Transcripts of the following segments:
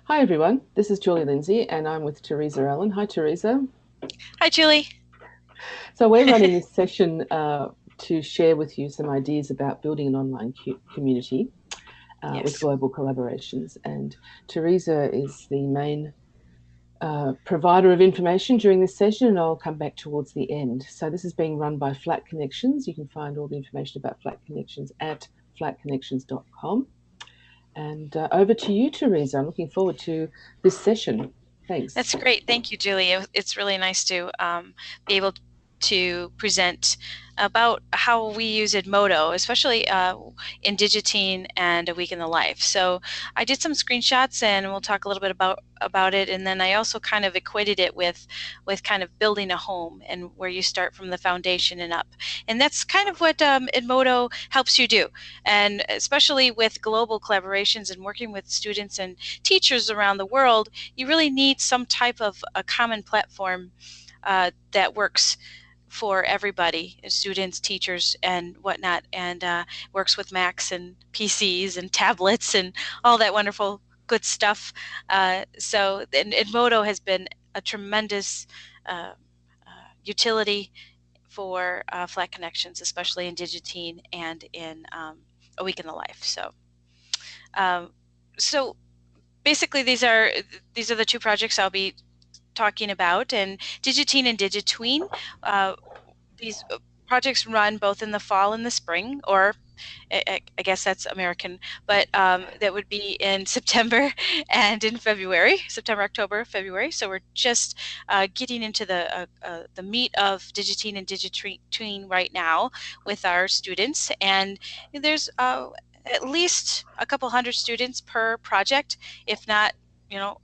Hi everyone, this is Julie Lindsay and I'm with Theresa Allen. Hi Theresa. Hi, Julie. So we're running this session to share with you some ideas about building an online community with Yes, global collaborations. And Theresa is the main provider of information during this session, and I'll come back towards the end. So this is being run by Flat Connections. You can find all the information about Flat Connections at flatconnections.com. And over to you, Theresa. I'm looking forward to this session. Thanks. that's great. Thank you, Julie. It's really nice to be able to present about how we use Edmodo, especially in Digitine and A Week in the Life. So I did some screenshots, and we'll talk a little bit about it. And then I also kind of equated it with kind of building a home and where you start from the foundation and up. And that's kind of what Edmodo helps you do. And especially with global collaborations and working with students and teachers around the world, you really need some type of a common platform that works for everybody, students, teachers, and whatnot, and works with Macs and PCs and tablets and all that wonderful good stuff. So Edmodo has been a tremendous uh, utility for Flat Connections, especially in Digitine and in A Week in the Life. Um, so basically, these are the two projects I'll be talking about, and Digitine and Digitween. These projects run both in the fall and the spring, or I guess that's American, but that would be in September and in February, September, October, February. So we're just getting into the meat of Digitine and Digitween right now with our students, and there's at least a couple hundred students per project, if not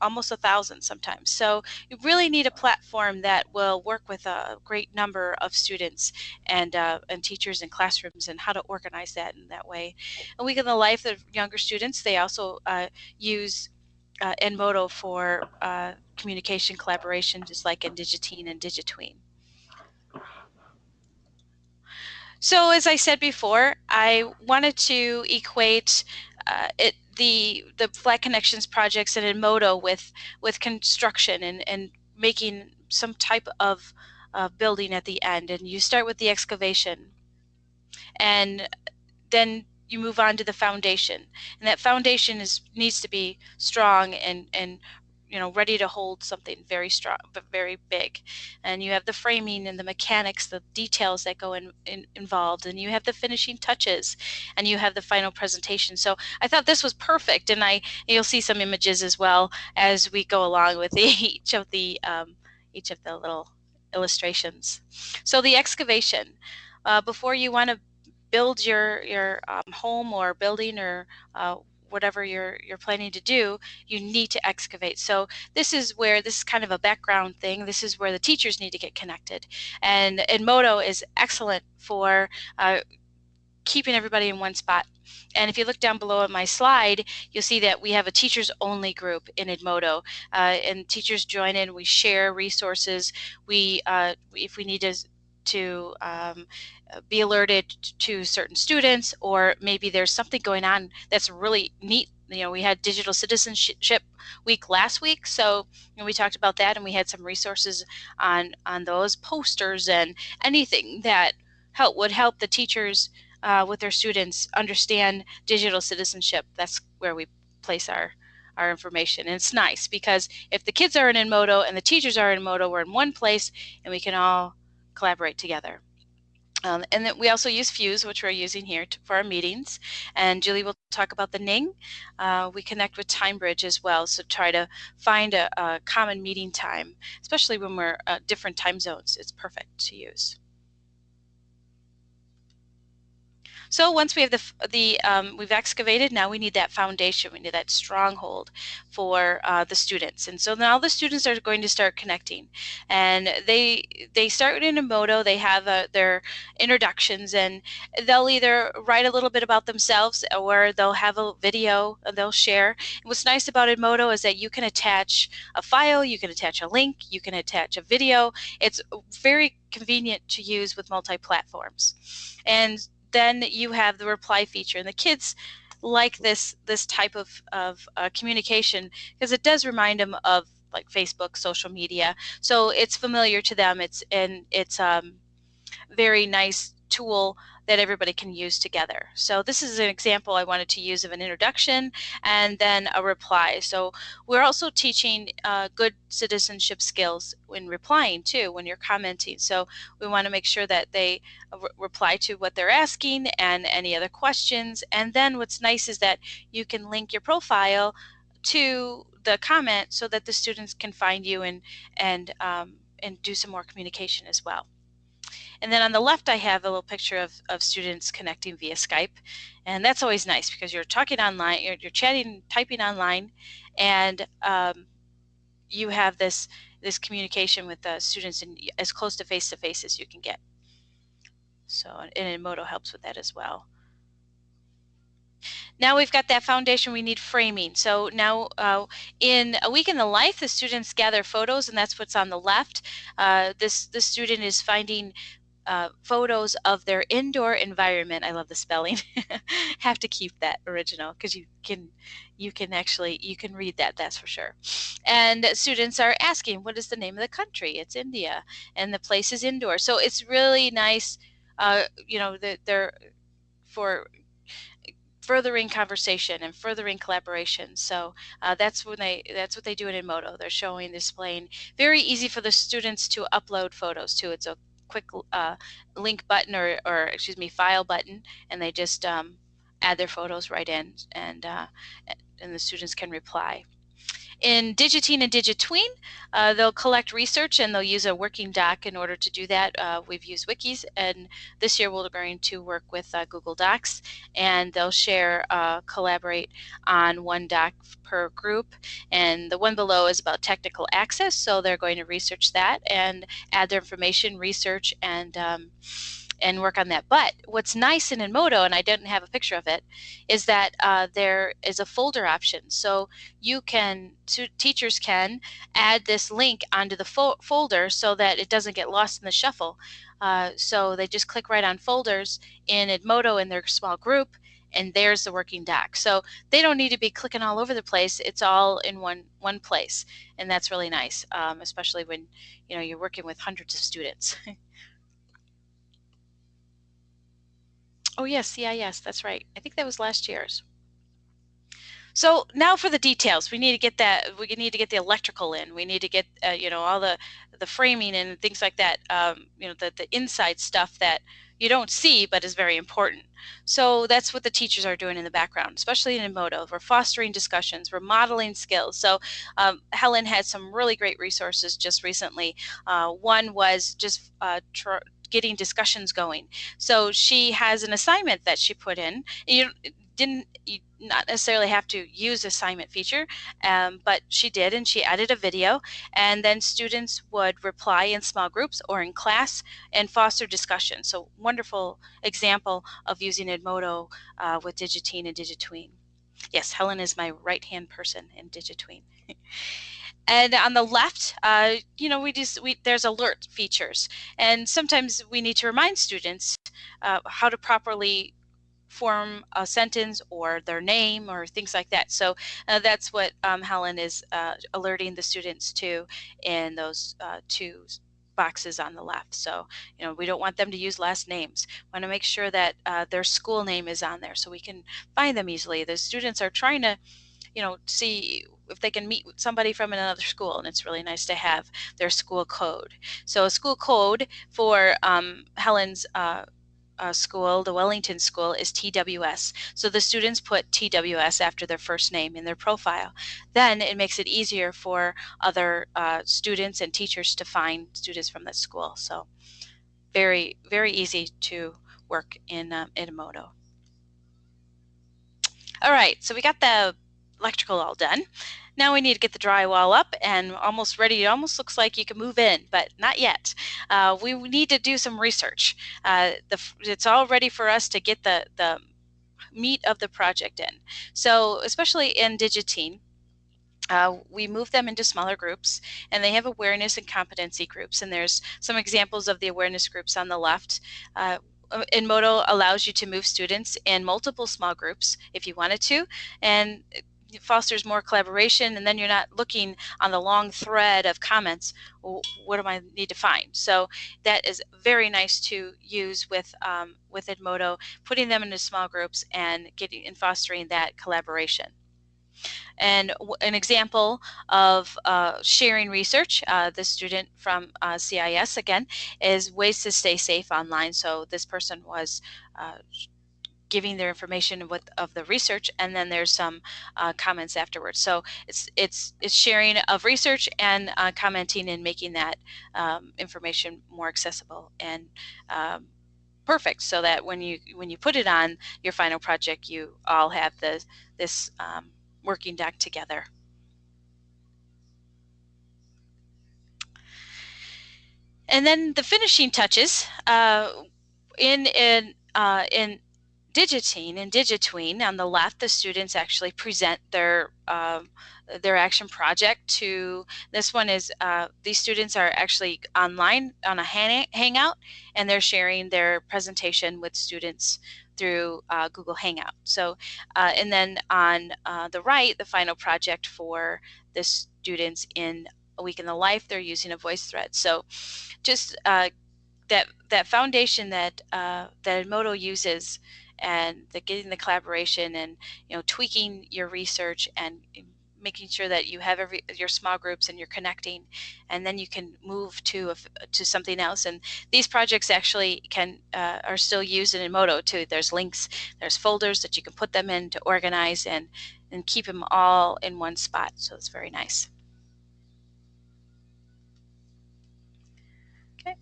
almost 1,000 sometimes. So you really need a platform that will work with a great number of students and teachers and classrooms, and how to organize that in that way. A Week in the Life of younger students, they also use Enmodo for communication collaboration, just like in Digitine and Digitween. So as I said before, I wanted to equate the Flat Connections projects and Enmodo with construction and making some type of building at the end. And you start with the excavation, and then you move on to the foundation, and that foundation needs to be strong and ready to hold something very strong but very big. And you have the framing and the mechanics, the details that go involved, and you have the finishing touches, and you have the final presentation. So I thought this was perfect, and you'll see some images as well as we go along with each of the little illustrations. So the excavation, before you want to build your home or building, or whatever you're planning to do, you need to excavate. So this is kind of a background thing. This is where the teachers need to get connected, and Edmodo is excellent for keeping everybody in one spot. And if you look down below at my slide, you'll see that we have a teachers only group in Edmodo, and teachers join in. We share resources. If we need to be alerted to certain students, or maybe there's something going on that's really neat. We had digital citizenship week last week, so we talked about that, and we had some resources on those posters and anything that would help the teachers with their students understand digital citizenship. That's where we place our information. And it's nice because if the kids are in Enmodo and the teachers are in Enmodo, we're in one place and we can all collaborate together. And then we also use Fuse, which we're using here for our meetings. And Julie will talk about the Ning. We connect with TimeBridge as well, so try to find a common meeting time, especially when we're different time zones. It's perfect to use. So once we have we've excavated, now we need that foundation. We need that stronghold for the students. And so now the students are going to start connecting, and they start in Emoto. They have their introductions, and they'll either write a little bit about themselves, or they'll have a video they'll share. And what's nice about Emoto is that you can attach a file, you can attach a link, you can attach a video. It's very convenient to use with multi-platforms. And then you have the reply feature, and the kids like this type of communication, because it does remind them of like Facebook, social media. So it's familiar to them. It's very nice tool that everybody can use together. So this is an example I wanted to use of an introduction and then a reply. So we're also teaching good citizenship skills when replying too, when you're commenting. So we want to make sure that they reply to what they're asking and any other questions. And then what's nice is that you can link your profile to the comment so that the students can find you and do some more communication as well. And then on the left, I have a little picture of students connecting via Skype. And that's always nice because you're talking online, you're chatting, typing online, and you have this communication with the students in as close to face as you can get. So, and Edmodo helps with that as well. Now we've got that foundation, we need framing. So now in A Week in the Life, the students gather photos, and that's what's on the left. This student is finding photos of their indoor environment. I love the spelling. Have to keep that original because you can actually read that, that's for sure. And students are asking, what is the name of the country? It's India, and the place is indoor. So it's really nice, they're for furthering conversation and furthering collaboration. So that's what they do in Edmodo. They're showing, displaying. Very easy for the students to upload photos too. It's a quick link button or excuse me, file button, and they just add their photos right in, and the students can reply. In Digitine and Digitween, they'll collect research and they'll use a working doc in order to do that. We've used wikis, and this year we're going to work with Google Docs, and they'll share, collaborate on one doc per group. And the one below is about technical access, so they're going to research that and add their information, research, and work on that. But what's nice in Edmodo, and I didn't have a picture of it, is that there is a folder option. So teachers can add this link onto the folder so that it doesn't get lost in the shuffle. So they just click right on folders in Edmodo in their small group, and there's the working doc. So they don't need to be clicking all over the place. It's all in one place, and that's really nice, especially when you're working with hundreds of students. Oh yes, CIS, that's right. I think that was last year's. So now for the details, we need to get the electrical in. We need to get all the framing and things like that. The inside stuff that you don't see but is very important. So that's what the teachers are doing in the background, especially in Edmodo. We're fostering discussions, we're modeling skills. So Helen had some really great resources just recently. One was just getting discussions going. So she has an assignment that she put in. You not necessarily have to use assignment feature, but she did, and she added a video, and then students would reply in small groups or in class and foster discussion. So wonderful example of using Edmodo with Digitine and Digitween. Yes, Helen is my right-hand person in Digitween. And on the left, there's alert features, and sometimes we need to remind students how to properly form a sentence or their name or things like that. So that's what Helen is alerting the students to in those two boxes on the left. So we don't want them to use last names. We want to make sure that their school name is on there so we can find them easily. The students are trying to see if they can meet somebody from another school, and it's really nice to have their school code. So a school code for Helen's school, the Wellington School, is TWS. So the students put TWS after their first name in their profile. Then it makes it easier for other students and teachers to find students from that school. So very, very easy to work in Edmodo. All right, so we got the electrical all done. Now we need to get the drywall up and almost ready. It almost looks like you can move in, but not yet. We need to do some research. It's all ready for us to get the meat of the project in. So especially in Digitine, we move them into smaller groups, and they have awareness and competency groups. And there's some examples of the awareness groups on the left. Edmodo allows you to move students in multiple small groups if you wanted to, and it fosters more collaboration, and then you're not looking on the long thread of comments. What do I need to find? So that is very nice to use with Edmodo, putting them into small groups and getting and fostering that collaboration. And an example of sharing research, the student from CIS again, is ways to stay safe online. So this person was giving their information of the research, and then there's some comments afterwards. So it's sharing of research and commenting and making that information more accessible and perfect, so that when you put it on your final project, you all have this working doc together. And then the finishing touches in Digitine and Digitween. On the left, the students actually present their action project to. This one is these students are actually online on a hangout, and they're sharing their presentation with students through Google Hangout. So, and then on the right, the final project for the students in A Week in the Life, they're using a voice thread. So just that foundation that that Edmodo uses, and getting the collaboration, and tweaking your research, and making sure that you have your small groups and you're connecting, and then you can move to something else. And these projects actually are still used in Edmodo too. There's links, there's folders that you can put them in to organize and keep them all in one spot. So it's very nice. Okay.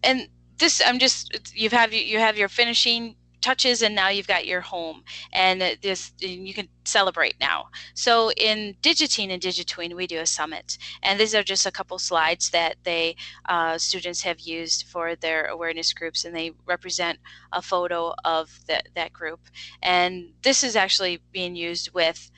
And this, you have your finishing touches, and now you've got your home, and you can celebrate now. So in Digitine and Digitween, we do a summit, and these are just a couple slides that students have used for their awareness groups, and they represent a photo of that group. And this is actually being used with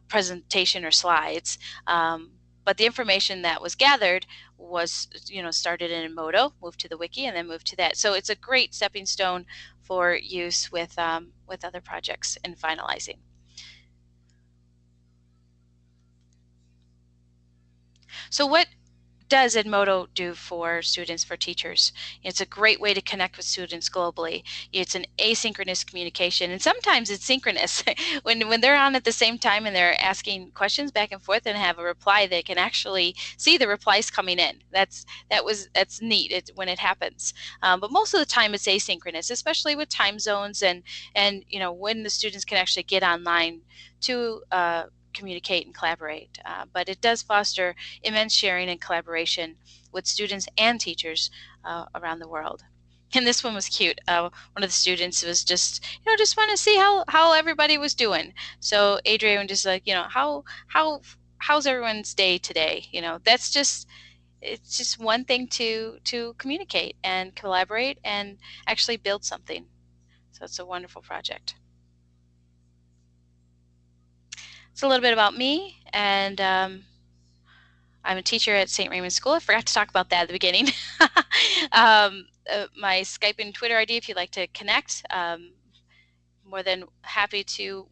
presentation or slides, but the information that was gathered was started in Edmodo, moved to the wiki, and then moved to that. So it's a great stepping stone for use with other projects and finalizing. So what does Edmodo do for students, for teachers? It's a great way to connect with students globally. It's an asynchronous communication, and sometimes it's synchronous. when they're on at the same time and they're asking questions back and forth and have a reply, they can actually see the replies coming in. That's neat when it happens. But most of the time it's asynchronous, especially with time zones, and when the students can actually get online to communicate and collaborate. But it does foster immense sharing and collaboration with students and teachers around the world. And this one was cute. One of the students was just want to see how everybody was doing. So Adrian just like, how's everyone's day today? It's just one thing to communicate and collaborate and actually build something. So it's a wonderful project. It's a little bit about me, and I'm a teacher at St. Raymond School. I forgot to talk about that at the beginning. My Skype and Twitter ID, if you'd like to connect, more than happy to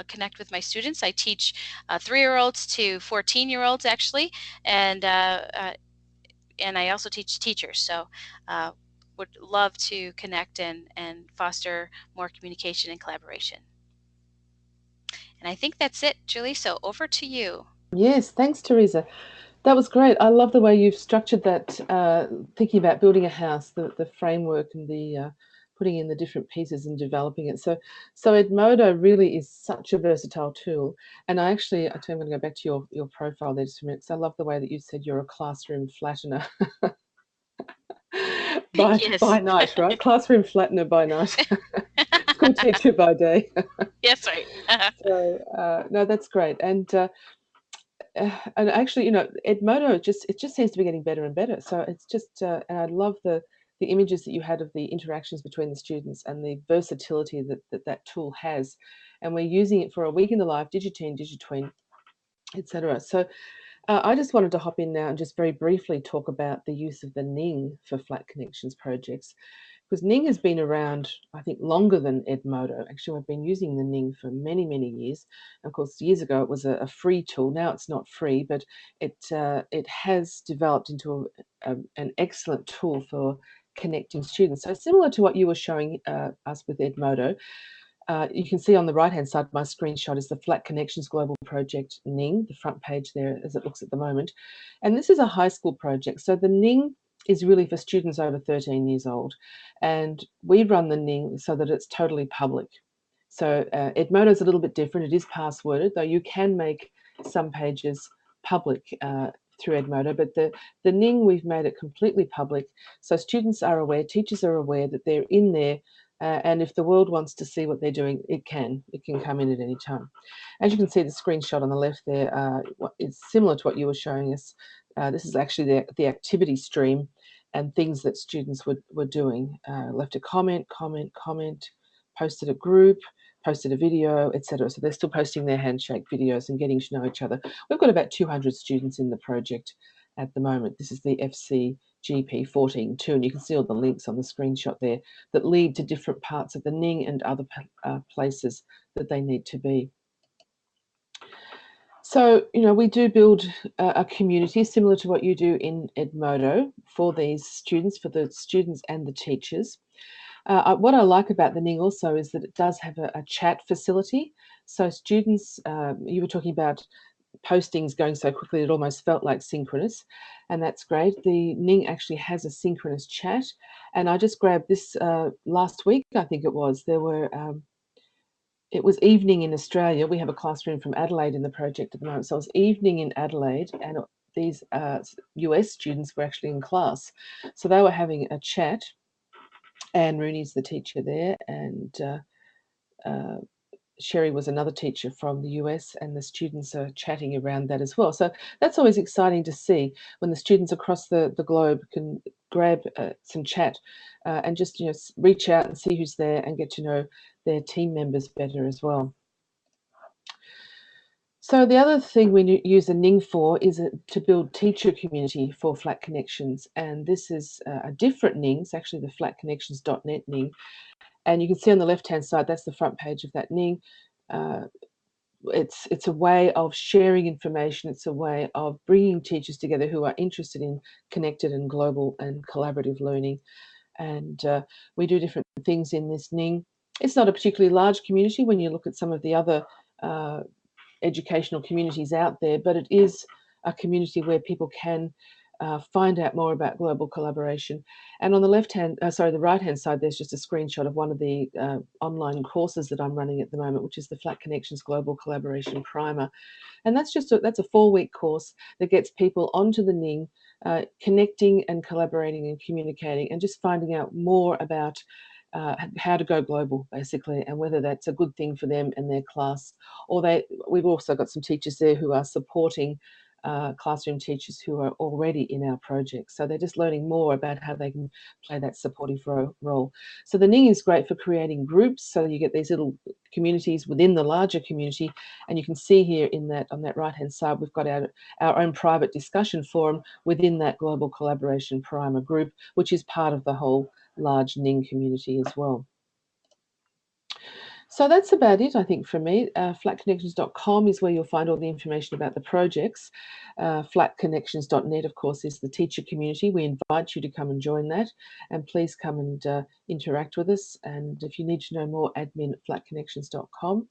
connect with my students. I teach 3-year-olds to 14-year-olds actually, and I also teach teachers. So would love to connect and foster more communication and collaboration. And I think that's it, Julie. So over to you. Yes, thanks, Theresa. That was great. I love the way you've structured that, thinking about building a house, the framework, and the putting in the different pieces and developing it. So Edmodo really is such a versatile tool. And I'm going to go back to your profile there just for a minute, because I love the way that you said you're a classroom flattener by night, right? Classroom flattener by night. School teacher by day. Yes, right. So no, that's great. And actually, Edmodo it just seems to be getting better and better. So it's just, and I love the images that you had of the interactions between the students and the versatility that tool has. And we're using it for A Week in the Life, Digitine, Digitween, etc. So I just wanted to hop in now and just very briefly talk about the use of the Ning for flat connections projects. because Ning has been around, I think, longer than Edmodo. Actually, I've been using the Ning for many, many years. Of course, years ago it was a free tool. Now it's not free, but it has developed into an excellent tool for connecting students. So similar to what you were showing us with Edmodo, you can see on the right-hand side, my screenshot is the Flat Connections Global Project Ning, the front page there as it looks at the moment. And this is a high school project. So the Ning is really for students over 13 years old. And we run the Ning so that it's totally public. So Edmodo is a little bit different. It is passworded, though you can make some pages public through Edmodo, but the Ning, we've made it completely public. So students are aware, teachers are aware that they're in there, and if the world wants to see what they're doing, it can come in at any time. As you can see, the screenshot on the left there is similar to what you were showing us. This is actually the activity stream and things that students were doing. Left a comment, posted a group, posted a video, etc. So they're still posting their handshake videos and getting to know each other. We've got about 200 students in the project at the moment. This is the FCGP 14.2, and you can see all the links on the screenshot there that lead to different parts of the Ning and other places that they need to be. So, we do build a community similar to what you do in Edmodo for these students, for the students and the teachers. What I like about the Ning also is that it does have a chat facility. So students, you were talking about postings going so quickly it almost felt like synchronous, and that's great. The Ning actually has a synchronous chat, and I just grabbed this last week, I think it was. It was evening in Australia. We have a classroom from Adelaide in the project at the moment, so it was evening in Adelaide, and these US students were actually in class, so they were having a chat. Anne Rooney's the teacher there, and Sherry was another teacher from the US, and the students are chatting around that as well. So that's always exciting to see when the students across the globe can grab some chat and just reach out and see who's there and get to know their team members better as well. So the other thing we use a Ning for is to build teacher community for Flat Connections, and this is a different Ning. It's actually the flatconnections.net Ning. And you can see on the left-hand side, that's the front page of that Ning. It's a way of sharing information. It's a way of bringing teachers together who are interested in connected and global and collaborative learning. And we do different things in this Ning. It's not a particularly large community when you look at some of the other educational communities out there, but it is a community where people can find out more about global collaboration. And on the the right-hand side, there's just a screenshot of one of the online courses that I'm running at the moment, which is the Flat Connections Global Collaboration Primer. And that's that's a 4-week course that gets people onto the Ning, connecting and collaborating and communicating and just finding out more about how to go global, basically, and whether that's a good thing for them and their class. Or we've also got some teachers there who are supporting classroom teachers who are already in our project. So they're just learning more about how they can play that supportive role. So the Ning is great for creating groups. So you get these little communities within the larger community. And you can see here on that right-hand side, we've got our own private discussion forum within that Global Collaboration Primer group, which is part of the whole large Ning community as well. So that's about it, I think, from me. Flatconnections.com is where you'll find all the information about the projects. Flatconnections.net, of course, is the teacher community. We invite you to come and join that, and please come and interact with us. And if you need to know more, admin at flatconnections.com,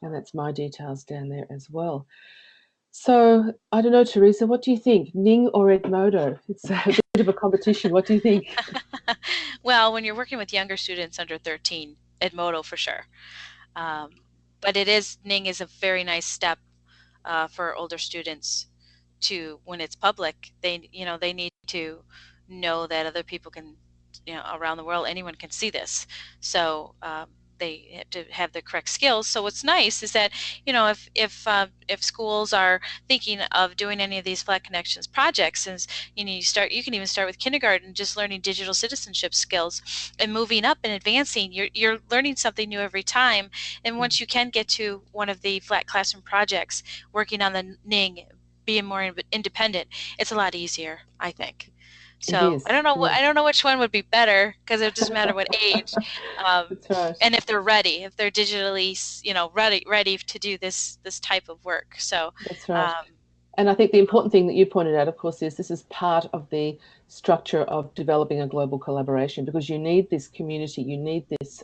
and that's my details down there as well. So I don't know, Theresa, what do you think? Ning or Edmodo? It's a bit of a competition. What do you think? Well, when you're working with younger students under 13, Edmodo for sure. But Ning is a very nice step for older students to, when it's public, they need to know that other people can, around the world, anyone can see this. So they have to have the correct skills. So what's nice is that, if schools are thinking of doing any of these Flat Connections projects, since you can even start with kindergarten, just learning digital citizenship skills and moving up and advancing. You're learning something new every time. And once you can get to one of the Flat Classroom projects, working on the Ning, being more independent, it's a lot easier, I think. It So is, yeah. I don't know which one would be better because it doesn't matter what age, um, That's right. and if they're ready, if they're digitally, ready to do this type of work. So, That's right. um, And I think the important thing that you pointed out, of course, is this is part of the structure of developing a global collaboration because you need this community, you need this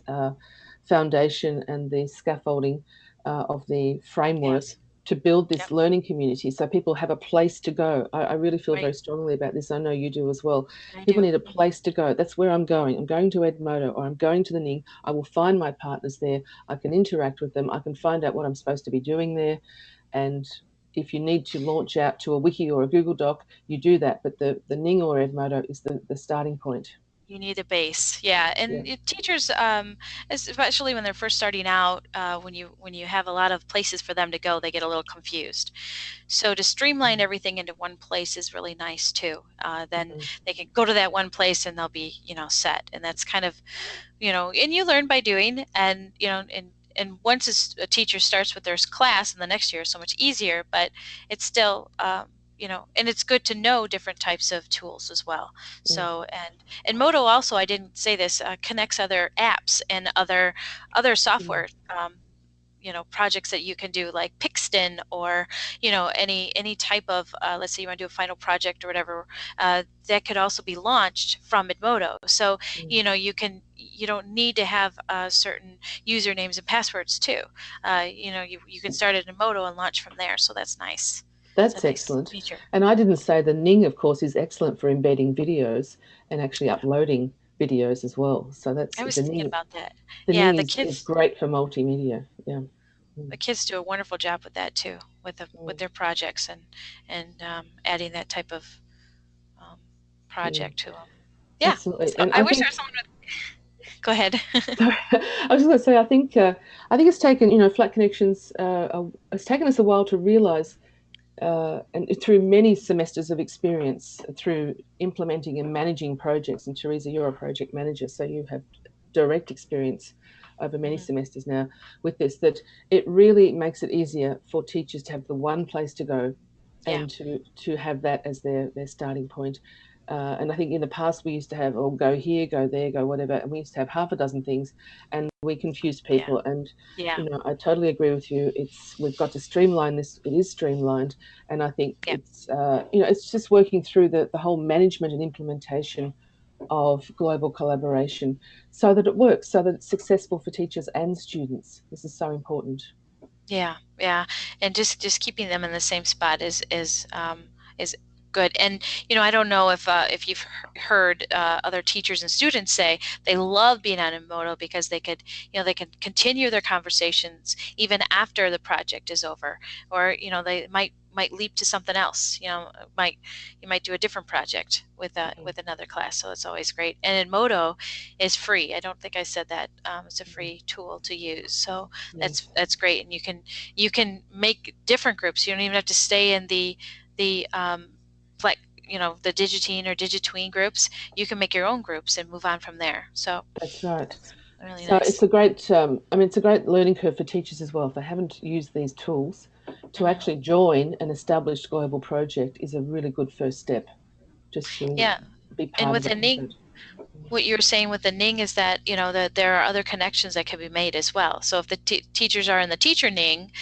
foundation and the scaffolding of the framework yes, to build this yep, learning community so people have a place to go. I really feel right, very strongly about this. I know you do as well. I People do. need a place to go. That's where I'm going. I'm going to Edmodo or I'm going to the Ning. I will find my partners there. I can interact with them. I can find out what I'm supposed to be doing there. And if you need to launch out to a wiki or a Google Doc, you do that. But the Ning or Edmodo is the starting point. You need a base, yeah. Yeah. And teachers, especially when they're first starting out, when you have a lot of places for them to go, they get a little confused. So to streamline everything into one place is really nice too. Then Mhm. they can go to that one place and they'll be, set. And that's kind of, and you learn by doing. And and once a teacher starts with their class, and the next year is so much easier. But it's still, and it's good to know different types of tools as well. Yes. So and Moto also, I didn't say this, connects other apps and other Mm. software. Projects that you can do like Pixton or any type of let's say you want to do a final project or whatever, that could also be launched from Edmodo. So Mm. you don't need to have certain usernames and passwords too. You can start at Edmodo and launch from there, so that's nice. It's a That's nice excellent. feature. And I didn't say the Ning, of course, is excellent for embedding videos and actually uploading videos as well. So that's I was thinking about that. the Yeah, Ning is great for multimedia. Yeah. Mm. the kids do a wonderful job with that too, with Mm. their projects and adding that type of um, Mm. project to them. Yeah. Absolutely. So And I I wish there think was someone with. Go ahead. sorry, I was just going to say, I think it's taken, Flat Connections, it's taken us a while to realize, and through many semesters of experience, through implementing and managing projects. And Theresa, you're a project manager, so you have direct experience over many Mhm. semesters now with this, that it really makes it easier for teachers to have the one place to go Yeah. and to have that as their starting point. And I think in the past we used to have, oh, go here, go there, go whatever, and we used to have half a dozen things, and we confused Yeah. people. And Yeah. I totally agree with you. We've got to streamline this. It is streamlined, and I think Yeah. it's just working through the whole management and implementation of global collaboration, so that it works, so that it's successful for teachers and students. This is so important. Yeah, yeah, and just keeping them in the same spot is good. And I don't know if you've heard other teachers and students say they love being on Emoto because they can continue their conversations even after the project is over, or they might leap to something else. Might you might do a different project Mhm. with another class. So it's always great. And Emoto is free. I don't think I said that. It's a Mhm. free tool to use. So Yes, that's great, and you can make different groups. You don't even have to stay in the like the Digitine or Digitween groups. You can make your own groups and move on from there. So that's right. it's really So nice. it's a great learning curve for teachers as well. If they haven't used these tools, to Hmm. actually join an established global project is a really good first step, just to Yeah, be and part with of the it. Ning, what you were saying with the Ning is that that there are other connections that can be made as well. So if the teachers are in the teacher Ning,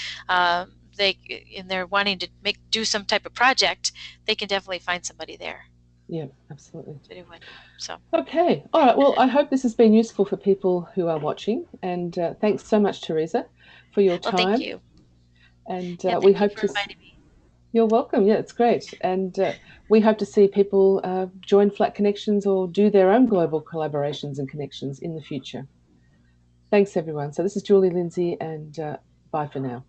they and they're wanting to do some type of project, they can definitely find somebody there Yeah, absolutely. to do it. So, Okay. All right. Well, I hope this has been useful for people who are watching. And thanks so much, Theresa, for your well, thank time. you. And Yeah, we thank you hope for to. inviting me. You're welcome. Yeah, it's great. And we hope to see people join Flat Connections or do their own global collaborations and connections in the future. Thanks, everyone. So this is Julie Lindsay, and bye for now.